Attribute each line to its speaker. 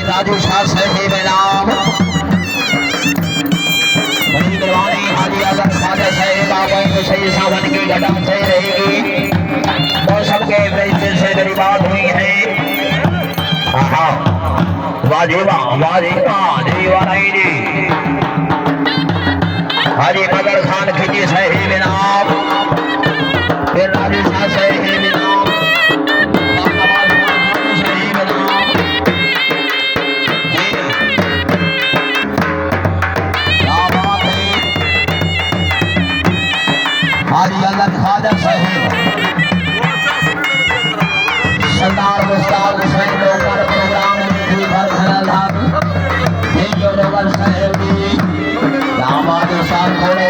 Speaker 1: राजू शाह साहिब नाम बड़ी दरबारी हाजी आजम खाजा साहिब आवाज़ में सही सावन की घटा सही रहेगी। मौसम के फैसले से मेरी बात हुई है। वाजीवा नहीं जी हाजी मदर खान खिजी साहिब नाम फिर राजू शाह साहिब नाम खाजा साहिब शानदार मुस्ताद हुसैन लोकर प्रोग्राम में भी भर खड़ा था। साहेब की दामाद साहब घोड़े